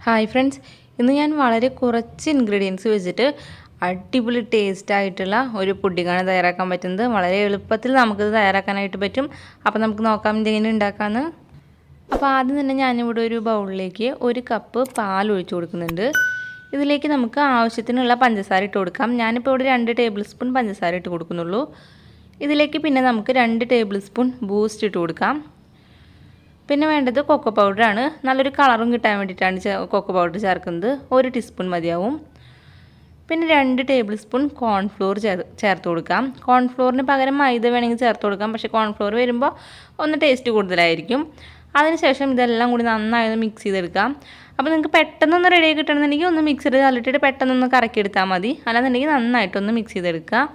Hi friends, ഇന്ന് ഞാൻ വളരെ കുറച്ച് ഇൻഗ്രീഡിയൻസ് വെച്ചിട്ട് അടിപൊളി ടേസ്റ്റ് ആയിട്ടുള്ള ഒരു പുഡിങ്ങാണ് തയ്യാറാക്കാൻ പറ്റുന്നത്. വളരെ എളുപ്പത്തിൽ നമുക്കിത് തയ്യാറാക്കാനായിട്ട് പറ്റും. അപ്പോൾ നമുക്ക് നോക്കാം ഇതെങ്ങനെ ഉണ്ടാക്കാമെന്ന്. അപ്പോൾ ആദ്യം തന്നെ ഞാനിവിടെ ഒരു ബൗളിലേക്ക് 1 കപ്പ് പാൽ ഒഴിച്ചു കൊടുക്കുന്നുണ്ട്. ഇതിലേക്ക് നമുക്ക് ആവശ്യത്തിനുള്ള പഞ്ചസാര ഇട്ട് കൊടുക്കാം. ഞാനിപ്പോൾ ഇവിടെ 2 ടേബിൾ സ്പൂൺ പഞ്ചസാര ഇട്ട് കൊടുക്കുന്നുള്ളൂ. ഇതിലേക്ക് പിന്നെ നമുക്ക് 2 ടേബിൾ സ്പൂൺ ബൂസ്റ്റ് ഇട്ട് കൊടുക്കാം. പിന്നെ വേണ്ടത് കൊക്കോ പൗഡറാണ്. നല്ലൊരു കളറും കിട്ടാൻ വേണ്ടിയിട്ടാണ് കൊക്കോ പൗഡർ ചേർക്കുന്നത്. 1 ടീസ്പൂൺ മതിയാവും. പിന്നെ 2 ടേബിൾ സ്പൂൺ കോൺഫ്ലോർ ചേർത്ത് കൊടുക്കാം. കോൺഫ്ലോറിന് പകരം മൈദ വേണമെങ്കിൽ ചേർത്ത് കൊടുക്കാം. പക്ഷേ കോൺഫ്ലോർ വരുമ്പോൾ ഒന്ന് ടേസ്റ്റ് കൂടുതലായിരിക്കും. അതിനുശേഷം ഇതെല്ലാം കൂടി നന്നായി ഒന്ന് മിക്സ് ചെയ്തെടുക്കാം. അപ്പോൾ നിങ്ങൾക്ക് പെട്ടെന്നൊന്ന് റെഡിയായി കിട്ടണമെന്നുണ്ടെങ്കിൽ ഒന്ന് മിക്സിയിൽ തള്ളിയിട്ടിട്ട് പെട്ടെന്നൊന്ന് കറക്കിയെടുത്താൽ മതി. അല്ലാന്നുണ്ടെങ്കിൽ നന്നായിട്ടൊന്ന് മിക്സ് ചെയ്തെടുക്കുക.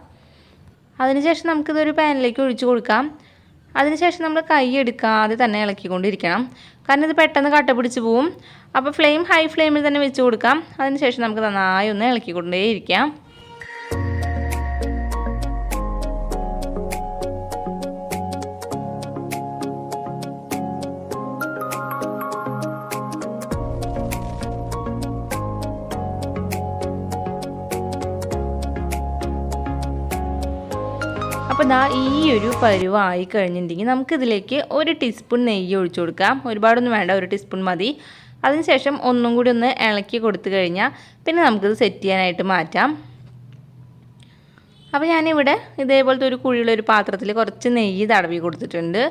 അതിനുശേഷം നമുക്കിതൊരു പാനിലേക്ക് ഒഴിച്ച് കൊടുക്കാം. അതിനുശേഷം നമ്മൾ കൈ എടുക്കാതെ തന്നെ ഇളക്കിക്കൊണ്ടിരിക്കണം. കാരണം ഇത് പെട്ടെന്ന് കട്ട പിടിച്ച് പോവും. അപ്പോൾ ഹൈ ഫ്ലെയിമിൽ തന്നെ വെച്ച് കൊടുക്കാം. അതിനുശേഷം നമുക്ക് നന്നായി ഒന്ന് ഇളക്കിക്കൊണ്ടേയിരിക്കാം. അപ്പോൾ ഈ ഒരു പരുവായി കഴിഞ്ഞിട്ടുണ്ടെങ്കിൽ നമുക്കിതിലേക്ക് 1 ടീസ്പൂൺ നെയ്യ് ഒഴിച്ചു കൊടുക്കാം. ഒരുപാടൊന്നും വേണ്ട, 1 ടീസ്പൂൺ മതി. അതിനുശേഷം ഒന്നും കൂടി ഒന്ന് ഇളക്കി കൊടുത്തു കഴിഞ്ഞാൽ പിന്നെ നമുക്കിത് സെറ്റ് ചെയ്യാനായിട്ട് മാറ്റാം. അപ്പോൾ ഞാനിവിടെ ഇതേപോലത്തെ ഒരു കുഴിയുള്ളൊരു പാത്രത്തിൽ കുറച്ച് നെയ്യ് തടവി കൊടുത്തിട്ടുണ്ട്.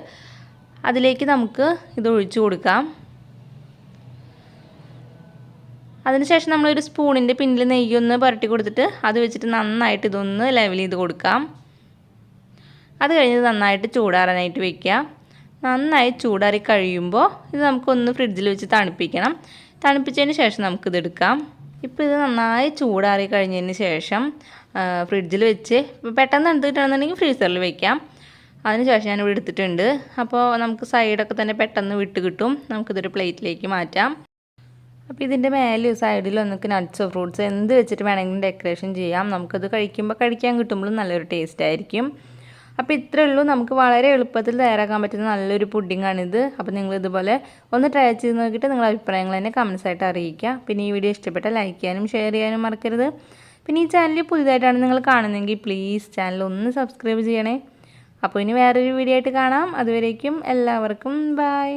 അതിലേക്ക് നമുക്ക് ഇത് ഒഴിച്ചു കൊടുക്കാം. അതിനുശേഷം നമ്മളൊരു സ്പൂണിൻ്റെ പിന്നിൽ നെയ്യൊന്ന് പുരട്ടി കൊടുത്തിട്ട് അത് വെച്ചിട്ട് നന്നായിട്ട് ഇതൊന്ന് ലെവൽ ചെയ്ത് കൊടുക്കാം. അത് കഴിഞ്ഞ് നന്നായിട്ട് ചൂടാറാനായിട്ട് വയ്ക്കുക. നന്നായി ചൂടാറി കഴിയുമ്പോൾ ഇത് നമുക്കൊന്ന് ഫ്രിഡ്ജിൽ വെച്ച് തണുപ്പിക്കണം. തണുപ്പിച്ചതിന് ശേഷം നമുക്കിത് എടുക്കാം. ഇപ്പോൾ ഇത് നന്നായി ചൂടാറി കഴിഞ്ഞതിന് ശേഷം ഫ്രിഡ്ജിൽ വെച്ച് പെട്ടെന്ന് തണുത്ത് കിട്ടണമെന്നുണ്ടെങ്കിൽ ഫ്രീസറിൽ വയ്ക്കാം. അതിനുശേഷം ഞാനിവിടെ എടുത്തിട്ടുണ്ട്. അപ്പോൾ നമുക്ക് സൈഡൊക്കെ തന്നെ പെട്ടെന്ന് വിട്ട് കിട്ടും. നമുക്കിതൊരു പ്ലേറ്റിലേക്ക് മാറ്റാം. അപ്പോൾ ഇതിൻ്റെ മേലും സൈഡിലും ഒന്നൊക്കെ നട്ട്സോ ഫ്രൂട്ട്സോ എന്ത് വെച്ചിട്ട് വേണമെങ്കിലും ഡെക്കറേഷൻ ചെയ്യാം. നമുക്കത് കഴിക്കാൻ കിട്ടുമ്പോഴും നല്ലൊരു ടേസ്റ്റ് ആയിരിക്കും. അപ്പോൾ ഇത്രയേ ഉള്ളൂ. നമുക്ക് വളരെ എളുപ്പത്തിൽ തയ്യാറാക്കാൻ പറ്റുന്ന നല്ലൊരു പുഡിങ്ങാണിത്. അപ്പോൾ നിങ്ങൾ ഇതുപോലെ ഒന്ന് ട്രൈ ചെയ്ത് നോക്കിയിട്ട് നിങ്ങളുടെ അഭിപ്രായങ്ങൾ തന്നെ കമൻസ് ആയിട്ട് അറിയിക്കുക. പിന്നെ ഈ വീഡിയോ ഇഷ്ടപ്പെട്ടാൽ ലൈക്ക് ചെയ്യാനും ഷെയർ ചെയ്യാനും മറക്കരുത്. പിന്നെ ഈ ചാനൽ പുതിയതായിട്ടാണ് നിങ്ങൾ കാണുന്നതെങ്കിൽ പ്ലീസ് ചാനൽ ഒന്ന് സബ്സ്ക്രൈബ് ചെയ്യണേ. അപ്പോൾ ഇനി വേറൊരു വീഡിയോ ആയിട്ട് കാണാം. അതുവരേക്കും എല്ലാവർക്കും ബൈ.